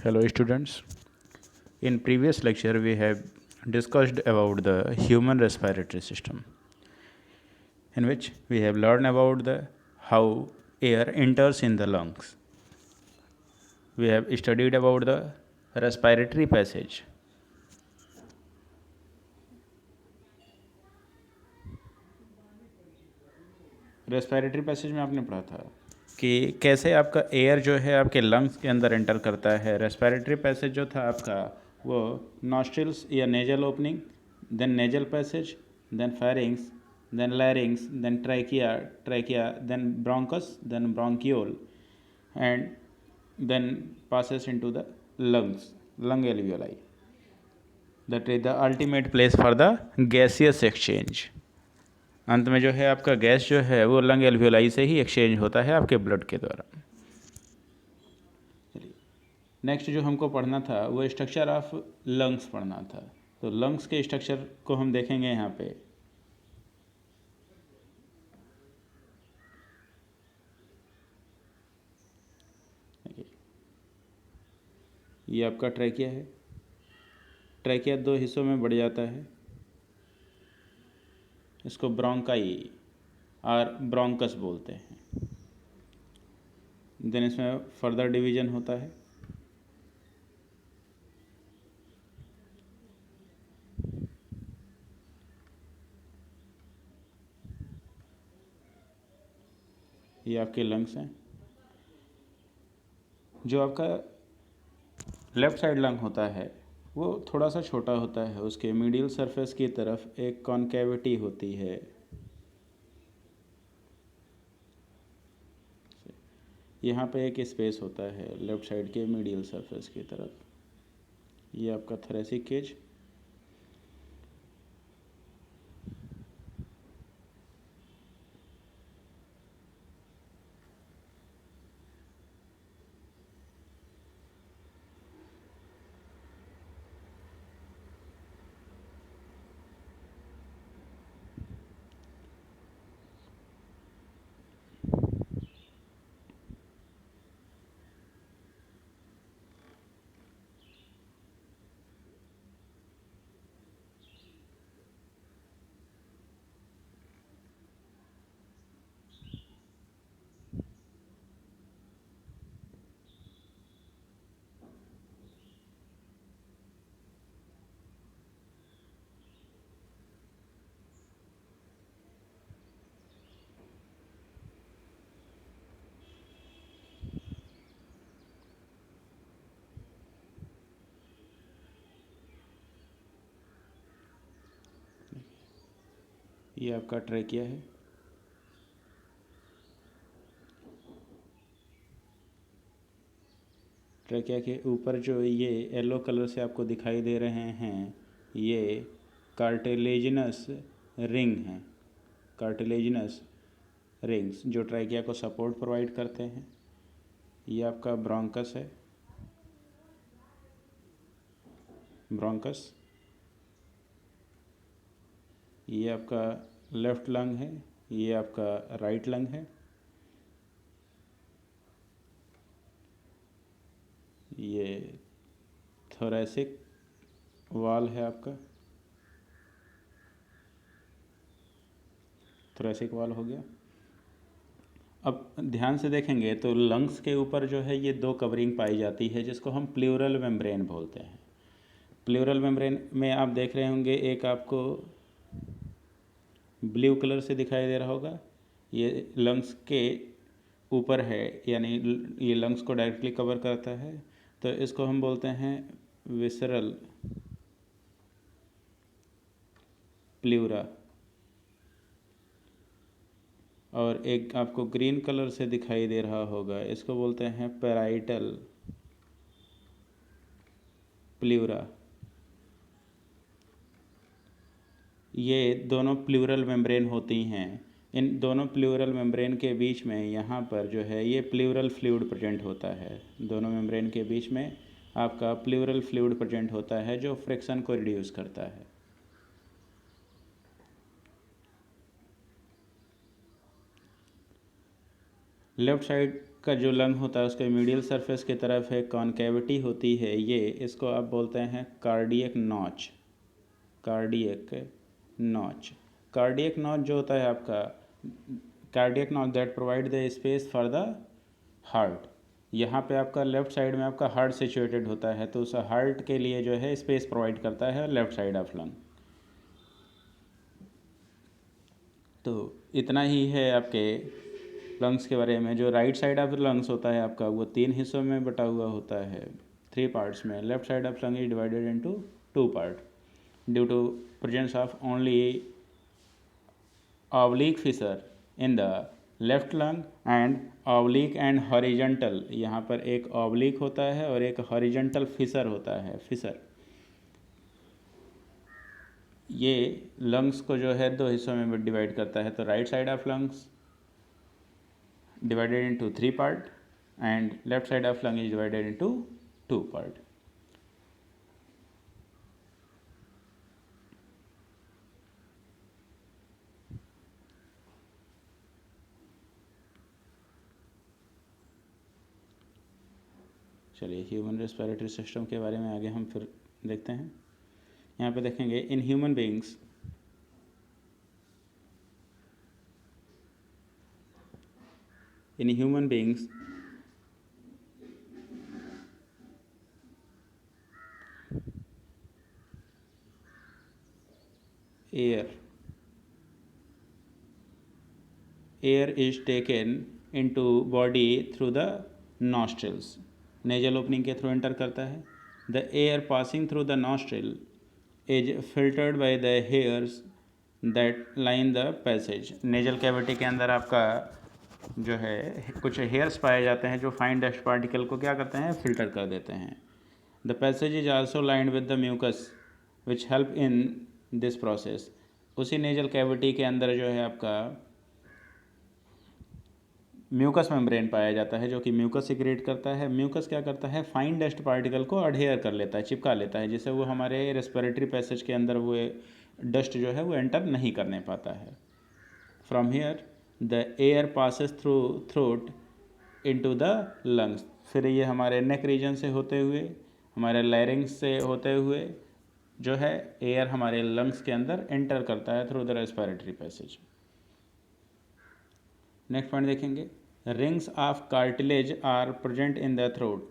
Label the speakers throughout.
Speaker 1: Hello students. In previous lecture we have discussed about the human respiratory system, in which we have learned about the how air enters in the lungs. We have studied about the respiratory passage. Respiratory passage में आपने पढ़ा था कि कैसे आपका air जो है आपके लंग्स के अंदर एंटर करता है। रेस्पिरेटरी पैसेज जो था आपका वो नॉस्ट्रिल्स या nasal opening, then nasal passage, then pharynx, then larynx, then trachea, then bronchus, then bronchiole and then passes into the lungs, lung alveoli. That is the ultimate place for the gaseous exchange. अंत में जो है आपका gas जो है वो lung alveoli से ही exchange होता है आपके ब्लड के द्वारा। नेक्स्ट जो हमको पढ़ना था वो स्ट्रक्चर ऑफ लंग्स पढ़ना था। तो लंग्स के स्ट्रक्चर को हम देखेंगे यहाँ पे। ये आपका ट्रैकिया है। ट्रैकिया दो हिस्सों में बढ़ जाता है। इसको ब्रोंकाई और ब्रोंकस बोलते हैं। देन इसमें फर्दर डिवीजन होता है। ये आपके लंग्स हैं। जो आपका लेफ़्ट साइड लंग होता है वो थोड़ा सा छोटा होता है। उसके मीडियल सरफेस की तरफ एक कॉन्केविटी होती है। यहाँ पे एक स्पेस होता है लेफ़्ट साइड के मीडियल सरफेस की तरफ। ये आपका थोरैसिक केज। ये आपका ट्रैकिया है। ट्रैकिया के ऊपर जो ये येलो कलर से आपको दिखाई दे रहे हैं ये कार्टिलेजिनस रिंग हैं। कार्टिलेजिनस रिंग्स जो ट्रैकिया को सपोर्ट प्रोवाइड करते हैं। ये आपका ब्रोंकस है। ब्रोंकस ये आपका लेफ़्ट लंग है। ये आपका राइट लंग है। ये थोरैसिक वाल है आपका। थोरैसिक वाल हो गया। अब ध्यान से देखेंगे तो लंग्स के ऊपर जो है ये दो कवरिंग पाई जाती है जिसको हम प्लूरल मेम्ब्रेन बोलते हैं। प्लूरल मेम्ब्रेन में आप देख रहे होंगे एक आपको ब्लू कलर से दिखाई दे रहा होगा। ये लंग्स के ऊपर है, यानी ये लंग्स को डायरेक्टली कवर करता है। तो इसको हम बोलते हैं विसरल प्लूरा। और एक आपको ग्रीन कलर से दिखाई दे रहा होगा, इसको बोलते हैं पैराइटल प्लूरा। ये दोनों प्लूरल मेम्ब्रेन होती हैं। इन दोनों प्लूरल मेम्ब्रेन के बीच में यहाँ पर जो है ये प्लूरल फ्लूइड प्रेजेंट होता है। दोनों मेम्ब्रेन के बीच में आपका प्लूरल फ्लूइड प्रेजेंट होता है जो फ्रिक्शन को रिड्यूस करता है। लेफ़्ट साइड का जो लंग होता है उसके मीडियल सरफेस की तरफ एक कॉन्केविटी होती है, ये इसको आप बोलते हैं cardiac notch. Cardiac notch, cardiac notch जो होता है आपका, cardiac notch that provide the space for the heart. यहाँ पे आपका लेफ्ट साइड में आपका हार्ट सिचुएटेड होता है, तो उस हार्ट के लिए जो है स्पेस प्रोवाइड करता है लेफ्ट साइड ऑफ लंग। तो इतना ही है आपके लंग्स के बारे में। जो राइट साइड ऑफ लंग्स होता है आपका, वो 3 हिस्सों में बटा हुआ होता है, 3 पार्ट्स में। Left side of lung is divided into 2 part due to presence of only oblique fissure in the left lung and oblique and horizontal. यहाँ पर एक ऑब्लिक होता है और एक हॉरिजॉन्टल फिशर होता है, फिशर। ये लंग्स को जो है 2 हिस्सों में डिवाइड करता है। तो right side of lungs divided into 3 part and left side of lung is divided into 2 part. चलिए ह्यूमन रेस्पिरेटरी सिस्टम के बारे में आगे हम फिर देखते हैं। यहाँ पे देखेंगे in human beings air is taken into body through the nostrils, nasal opening के थ्रू एंटर करता है। the air passing through the nostril is filtered by the hairs that line the passage। nasal cavity के अंदर आपका जो है कुछ hairs पाए जाते हैं जो फाइन डस्ट पार्टिकल को क्या करते हैं, फिल्टर कर देते हैं। The passage is also lined with the mucus which help in this process. उसी नेजल कैविटी के अंदर जो है आपका म्यूकस मेम्ब्रेन पाया जाता है जो कि म्यूकस सिक्रेट करता है। म्यूकस क्या करता है, फाइन डस्ट पार्टिकल को अडहेयर कर लेता है, चिपका लेता है, जिससे वो हमारे रेस्पिरेटरी पैसेज के अंदर वो डस्ट जो है वो एंटर नहीं करने पाता है। From here the air passes through throat into the lungs. फिर ये हमारे नेक रीजन से होते हुए, हमारे लैरिंग्स से होते हुए जो है एयर हमारे लंग्स के अंदर एंटर करता है through the respiratory passage. Next point देखेंगे, rings of cartilage are present in the throat.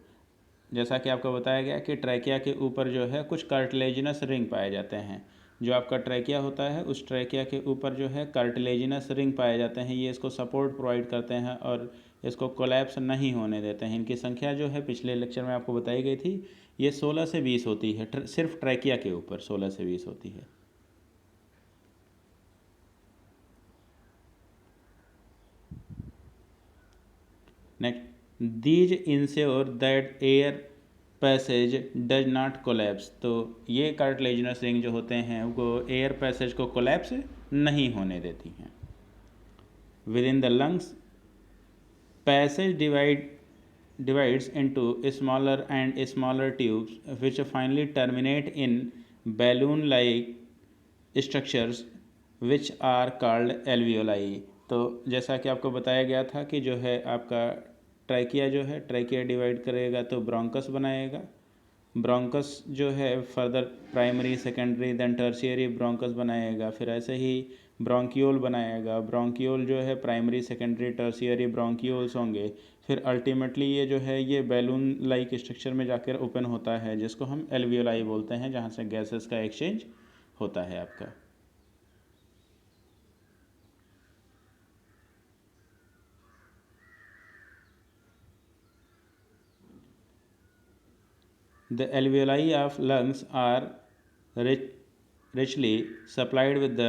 Speaker 1: जैसा कि आपको बताया गया कि ट्रैकिया के ऊपर जो है कुछ कार्टिलेजिनस रिंग पाए जाते हैं। जो आपका ट्रैकिया होता है उस ट्रैकिया के ऊपर जो है कार्टिलेजिनस रिंग पाए जाते हैं। ये इसको सपोर्ट प्रोवाइड करते हैं और इसको कोलैप्स नहीं होने देते हैं। इनकी संख्या जो है पिछले लेक्चर में आपको बताई गई थी, ये 16 से 20 होती है। सिर्फ ट्रैकिया के ऊपर 16 से 20 होती है। Next, these ensure that air passage does not collapse. तो ये कार्टिलेजिनस रिंग जो होते हैं वो एयर पैसेज को कोलैप्स नहीं होने देती हैं। With in the lungs passage divides into smaller and smaller tubes which finally terminate in balloon like structures which are called alveoli। तो जैसा कि आपको बताया गया था कि जो है आपका ट्रैकिया जो है, ट्रैकिया डिवाइड करेगा तो ब्रोंकस बनाएगा। ब्रोंकस जो है further primary, secondary, then tertiary bronchus बनाएगा। फिर ऐसे ही ब्रोंकियोल बनाएगा। ब्रोंकियोल जो है प्राइमरी, सेकेंडरी, टर्शियरी ब्रोंकियोल्स होंगे। फिर अल्टीमेटली ये जो है ये बैलून लाइक स्ट्रक्चर में जाकर ओपन होता है, जिसको हम एल्वियोलाई बोलते हैं, जहाँ से गैसेस का एक्सचेंज होता है आपका। The alveoli of lungs are richly supplied with the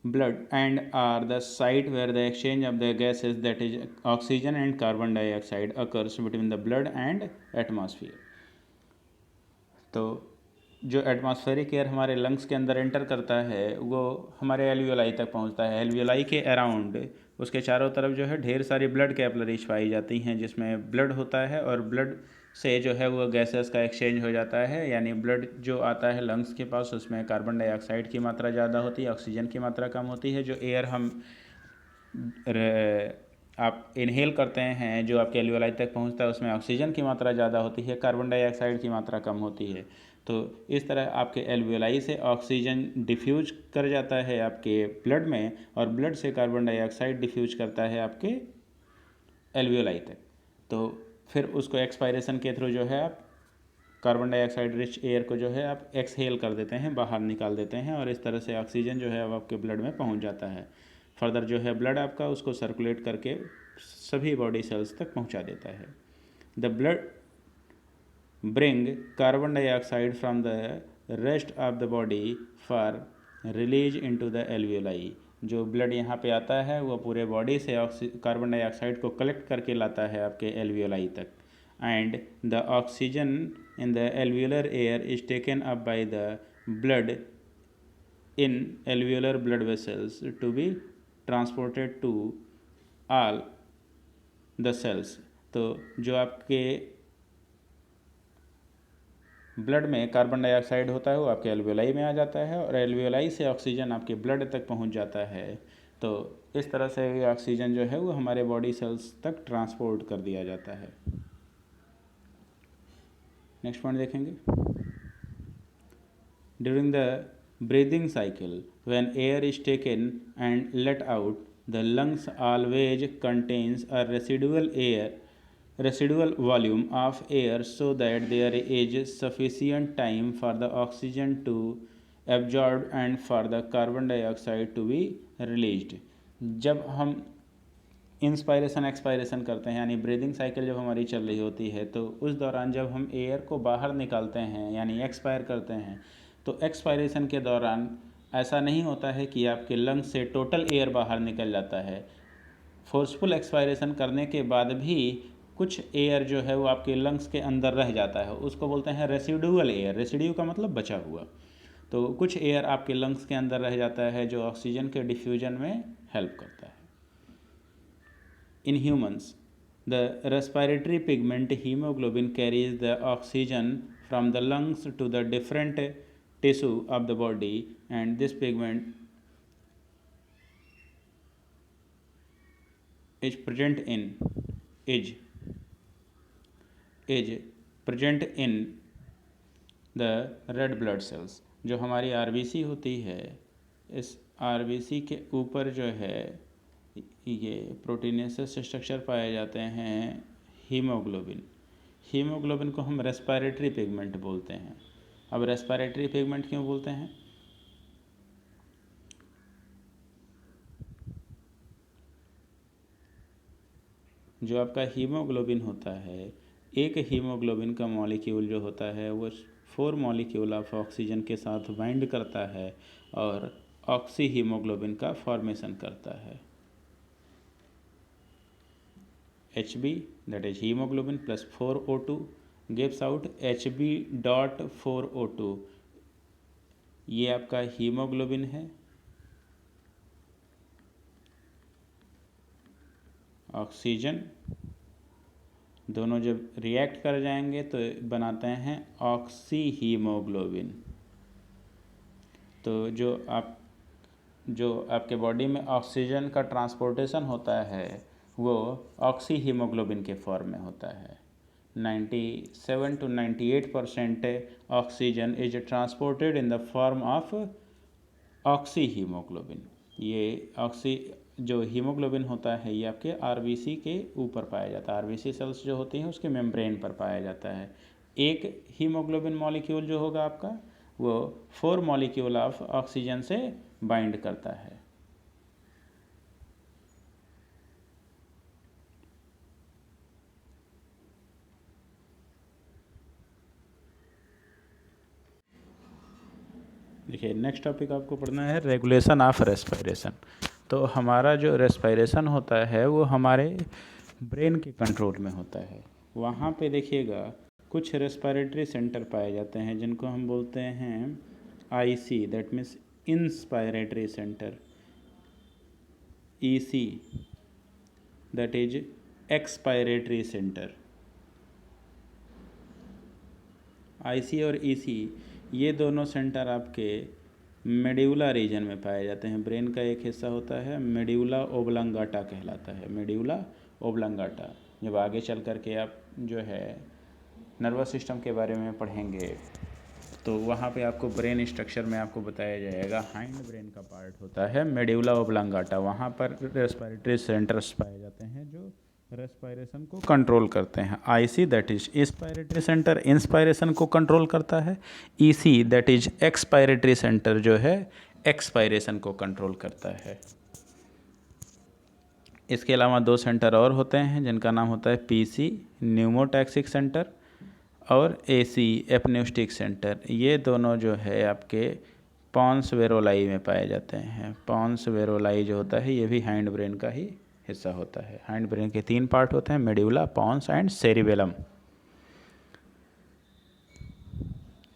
Speaker 1: blood and are the site where the exchange of the gases, that is oxygen and carbon dioxide, occurs between the blood and atmosphere। तो जो atmospheric air हमारे lungs के अंदर enter करता है वो हमारे alveoli तक पहुंचता है। एल्वियोलाई के अराउंड उसके चारों तरफ जो है ढेर सारी ब्लड कैपिलरीज पाई जाती हैं, जिसमें ब्लड होता है और ब्लड से जो है वो गैसेस का एक्सचेंज हो जाता है। यानी ब्लड जो आता है लंग्स के पास उसमें कार्बन डाइऑक्साइड की मात्रा ज़्यादा होती है, ऑक्सीजन की मात्रा कम होती है। जो एयर हम आप इनहेल करते हैं जो आपके एल्वियोलाई तक पहुंचता है उसमें ऑक्सीजन की मात्रा ज़्यादा होती है, कार्बन डाइऑक्साइड की मात्रा कम होती है। तो इस तरह आपके एल्वियोलाई से ऑक्सीजन डिफ्यूज कर जाता है आपके ब्लड में, और ब्लड से कार्बन डाइऑक्साइड डिफ्यूज करता है आपके एल्वियोलाई तक। तो फिर उसको एक्सपायरेशन के थ्रू जो है आप कार्बन डाइऑक्साइड रिच एयर को जो है आप एक्सहेल कर देते हैं, बाहर निकाल देते हैं, और इस तरह से ऑक्सीजन जो है अब आपके ब्लड में पहुंच जाता है। फर्दर जो है ब्लड आपका उसको सर्कुलेट करके सभी बॉडी सेल्स तक पहुंचा देता है। The blood bring carbon dioxide from the rest of the body for release into the alveoli. जो ब्लड यहाँ पे आता है वो पूरे बॉडी से कार्बन डाइऑक्साइड को कलेक्ट करके लाता है आपके एल्वियोलाई तक, and the oxygen in the alveolar air is taken up by the blood in alveolar blood vessels to be transported to all the cells। तो जो आपके ब्लड में कार्बन डाइऑक्साइड होता है वो आपके एल्वियोलाई में आ जाता है, और एल्वियोलाई से ऑक्सीजन आपके ब्लड तक पहुंच जाता है। तो इस तरह से ऑक्सीजन जो है वो हमारे बॉडी सेल्स तक ट्रांसपोर्ट कर दिया जाता है। नेक्स्ट पॉइंट देखेंगे। During the breathing cycle when air is taken and let out the lungs always contains a residual volume of air so that there is sufficient time for the oxygen to absorb and for the carbon dioxide to be released। जब हम inspiration expiration करते हैं यानी breathing cycle जब हमारी चल रही होती है, तो उस दौरान जब हम एयर को बाहर निकालते हैं यानी एक्सपायर करते हैं, तो एक्सपायरेशन के दौरान ऐसा नहीं होता है कि आपके लंग्स से टोटल एयर बाहर निकल जाता है। फोर्सफुल एक्सपायरेशन करने के बाद भी कुछ एयर जो है वो आपके लंग्स के अंदर रह जाता है, उसको बोलते हैं रेसिडुअल एयर। रेसिड्यू का मतलब बचा हुआ। तो कुछ एयर आपके लंग्स के अंदर रह जाता है जो ऑक्सीजन के डिफ्यूजन में हेल्प करता है। In humans, the respiratory pigment hemoglobin carries the oxygen from the lungs to the different tissue of the body, and this pigment is present in is is present in the red blood cells। जो हमारी RBC होती है, इस RBC के ऊपर जो है ये प्रोटीनेसिस स्ट्रक्चर पाए जाते हैं हीमोग्लोबिन। हीमोग्लोबिन को हम रेस्पिरेटरी पिगमेंट बोलते हैं। अब रेस्पिरेटरी पिगमेंट क्यों बोलते हैं? जो आपका हीमोग्लोबिन होता है, एक हीमोग्लोबिन का मॉलिक्यूल जो होता है वो 4 मॉलिक्यूल ऑफ ऑक्सीजन के साथ बाइंड करता है और ऑक्सी हीमोग्लोबिन का फॉर्मेशन करता है। Hb, that is hemoglobin plus 4O2 gives out Hb.4O2। ये आपका हीमोग्लोबिन है, ऑक्सीजन दोनों जब रिएक्ट कर जाएंगे तो बनाते हैं ऑक्सी हीमोग्लोबिन। तो जो आपके बॉडी में ऑक्सीजन का ट्रांसपोर्टेशन होता है वो ऑक्सी हीमोग्लोबिन के फॉर्म में होता है। 97 to 98% oxygen is transported in the form of oxy haemoglobin. ये ऑक्सी जो हीमोग्लोबिन होता है ये आपके आरबीसी के ऊपर पाया जाता है। आरबीसी सेल्स जो होती हैं उसके मेम्ब्रेन पर पाया जाता है। एक हीमोग्लोबिन मॉलिक्यूल जो होगा आपका वो 4 मॉलिक्यूल ऑफ ऑक्सीजन से बाइंड करता है। देखिए नेक्स्ट टॉपिक आपको पढ़ना है रेगुलेशन ऑफ रेस्पिरेशन। तो हमारा जो रेस्पिरेशन होता है वो हमारे ब्रेन के कंट्रोल में होता है। वहाँ पे देखिएगा कुछ रेस्पिरेटरी सेंटर पाए जाते हैं जिनको हम बोलते हैं IC, that means inspiratory centre. EC that is expiratory centre. IC और ईसी ये दोनों सेंटर आपके मेड्यूला रीजन में पाए जाते हैं। ब्रेन का एक हिस्सा होता है मेड्यूला ओब्लंगाटा कहलाता है, मेड्यूला ओब्लंगाटा। जब आगे चल कर के आप जो है नर्वस सिस्टम के बारे में पढ़ेंगे तो वहाँ पे आपको ब्रेन स्ट्रक्चर में आपको बताया जाएगा हाइंड ब्रेन का पार्ट होता है मेड्यूला ओब्लंगाटा, वहाँ पर रेस्पिरेटरी सेंटर्स पाए जाते हैं जो रेस्पिरेशन को कंट्रोल करते हैं। IC that is inspiratory centre inspiration को कंट्रोल करता है। EC that is expiratory centre जो है एक्सपायरेशन को कंट्रोल करता है। इसके अलावा 2 सेंटर और होते हैं जिनका नाम होता है पीसी न्यूमोटैक्सिक सेंटर और एसी एपन्यूस्टिक सेंटर। ये दोनों जो है आपके पॉन्स वेरोलाई में पाए जाते हैं। पॉन्स वेरोलाई जो होता है ये भी हाइंड ब्रेन का ही हिस्सा होता है। हाइंड ब्रेन के 3 पार्ट होते हैं, मेड्यूला, पॉन्स एंड सेरिबेलम।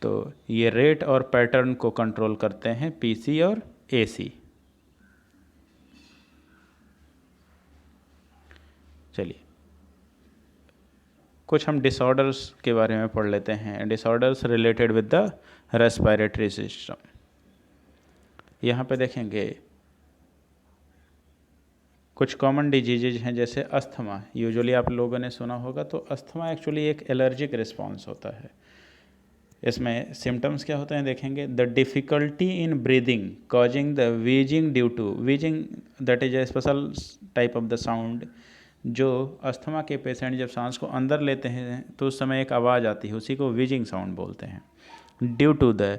Speaker 1: तो ये रेट और पैटर्न को कंट्रोल करते हैं पीसी और एसी। चलिए कुछ हम डिसऑर्डर्स के बारे में पढ़ लेते हैं। Disorders related with the respiratory system. यहाँ पे देखेंगे कुछ कॉमन डिजीजेज हैं जैसे अस्थमा। यूजुअली आप लोगों ने सुना होगा, तो अस्थमा एक्चुअली एक एलर्जिक रिस्पॉन्स होता है। इसमें सिम्टम्स क्या होते हैं देखेंगे। The difficulty in breathing causing the wheezing due to wheezing that is a special type of the sound. जो अस्थमा के पेशेंट जब सांस को अंदर लेते हैं तो उस समय एक आवाज़ आती है, उसी को वीजिंग साउंड बोलते हैं। Due to the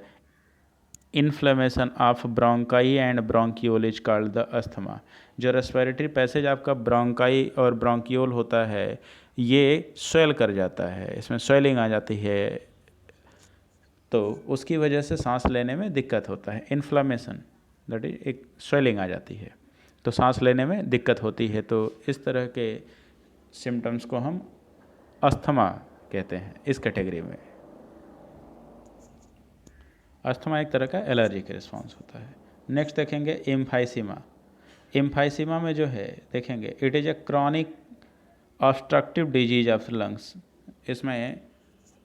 Speaker 1: inflammation of bronchi and bronchiole is called the asthma. जो रेस्पिरेटरी पैसेज आपका ब्रोंकाई और ब्रोंकियोल होता है ये स्वेल कर जाता है, इसमें स्वेलिंग आ जाती है, तो उसकी वजह से सांस लेने में दिक्कत होता है। इन्फ्लेमेशन दैट इज एक स्वेलिंग आ जाती है तो सांस लेने में दिक्कत होती है। तो इस तरह के सिम्टम्स को हम अस्थमा कहते हैं इस कैटेगरी में। अस्थमा एक तरह का एलर्जिक रिस्पॉन्स होता है। नेक्स्ट देखेंगे एम्फाइसीमा। एम्फाइसीमा में जो है देखेंगे it is a chronic obstructive disease of lungs. इसमें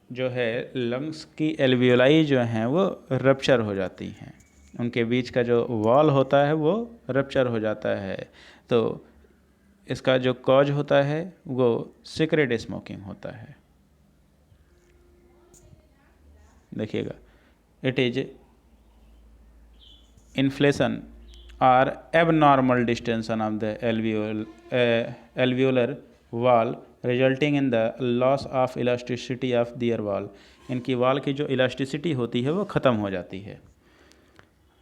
Speaker 1: जो है लंग्स की एल्वियोलाई जो हैं वो रप्चर हो जाती हैं, उनके बीच का जो वॉल होता है वो रप्चर हो जाता है। तो इसका जो कॉज होता है वो सिगरेट स्मोकिंग होता है। देखिएगा इट इज इन्फ्लेशन और abnormal distension of the alveolar wall resulting in the loss of elasticity of their wall. इनकी वॉल की जो इलास्टिसिटी होती है वो ख़त्म हो जाती है।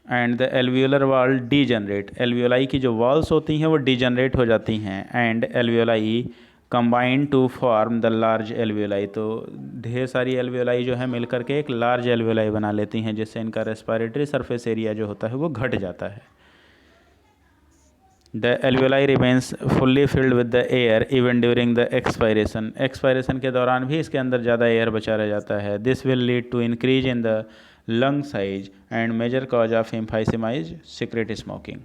Speaker 1: And the alveolar wall degenerate, alveoli की जो वॉल्स होती हैं वो डीजनरेट हो जाती हैं। And alveoli combine to form the large alveoli, तो ढेर सारी एल्वियोलाई जो है मिलकर के एक लार्ज एल्वियोलाई बना लेती हैं, जिससे इनका रेस्पिरेटरी सरफेस एरिया जो होता है वो घट जाता है। The alveoli remains fully filled with the air even during the expiration. Expiration के दौरान भी इसके अंदर ज़्यादा एयर बचा रह जाता है। This will lead to increase in the lung size and major cause of emphysema is cigarette smoking.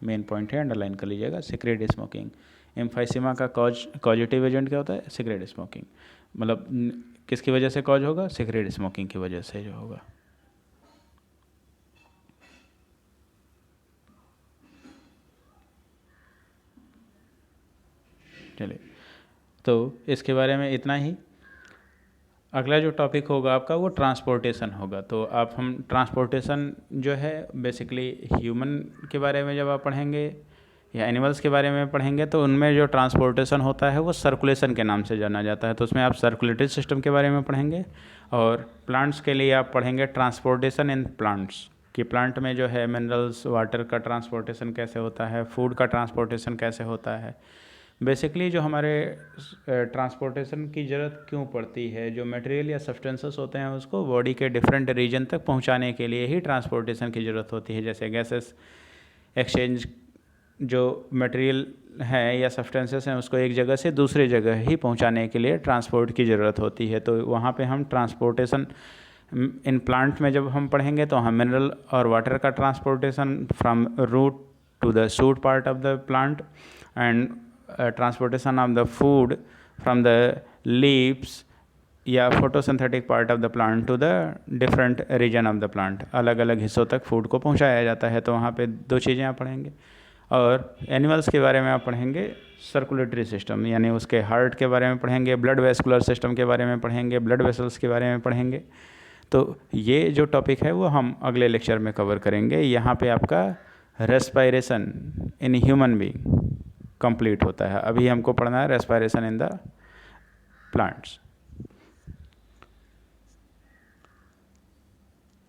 Speaker 1: Main point है, अंडरलाइन कर लीजिएगा, सिगरेट स्मोकिंग। एम्फाइसीमा का कॉजेटिव एजेंट क्या होता है? Cigarette smoking. मतलब किसकी वजह से कॉज होगा? सिगरेट स्मोकिंग की वजह से जो होगा। चलिए, तो इसके बारे में इतना ही। अगला जो टॉपिक होगा आपका वो ट्रांसपोर्टेशन होगा। तो आप हम ट्रांसपोर्टेशन जो है बेसिकली ह्यूमन के बारे में जब आप पढ़ेंगे या एनिमल्स के बारे में पढ़ेंगे तो उनमें जो ट्रांसपोर्टेशन होता है वो सर्कुलेशन के नाम से जाना जाता है। तो उसमें आप सर्कुलेटरी सिस्टम के बारे में पढ़ेंगे। और प्लांट्स के लिए आप पढ़ेंगे ट्रांसपोर्टेशन इन प्लांट्स, कि प्लांट में जो है मिनरल्स, वाटर का ट्रांसपोर्टेशन कैसे होता है, फूड का ट्रांसपोर्टेशन कैसे होता है। बेसिकली जो हमारे ट्रांसपोर्टेशन की ज़रूरत क्यों पड़ती है, जो मटेरियल या सब्सटेंसेस होते हैं उसको बॉडी के डिफरेंट रीजन तक पहुंचाने के लिए ही ट्रांसपोर्टेशन की ज़रूरत होती है। जैसे गैसेस एक्सचेंज, जो मटेरियल है या सब्सटेंसेस हैं उसको एक जगह से दूसरी जगह ही पहुंचाने के लिए ट्रांसपोर्ट की ज़रूरत होती है। तो वहाँ पे हम ट्रांसपोर्टेशन इन प्लांट में जब हम पढ़ेंगे तो हम मिनरल और वाटर का transportation from root to the shoot part of the plant and transportation of the food from the leaves या photosynthetic part of the plant to the different region of the plant, अलग अलग हिस्सों तक food को पहुंचाया जाता है। तो वहाँ पे दो चीज़ें आप पढ़ेंगे। और एनिमल्स के बारे में आप पढ़ेंगे सर्कुलेटरी सिस्टम, यानी उसके हार्ट के बारे में पढ़ेंगे, ब्लड वेस्कुलर सिस्टम के बारे में पढ़ेंगे, ब्लड वेसल्स के बारे में पढ़ेंगे। तो ये जो टॉपिक है वो हम अगले लेक्चर में कवर करेंगे। यहाँ पे आपका respiration in human being complete होता है। अभी हमको पढ़ना है रेस्पायरेशन इन द प्लांट्स।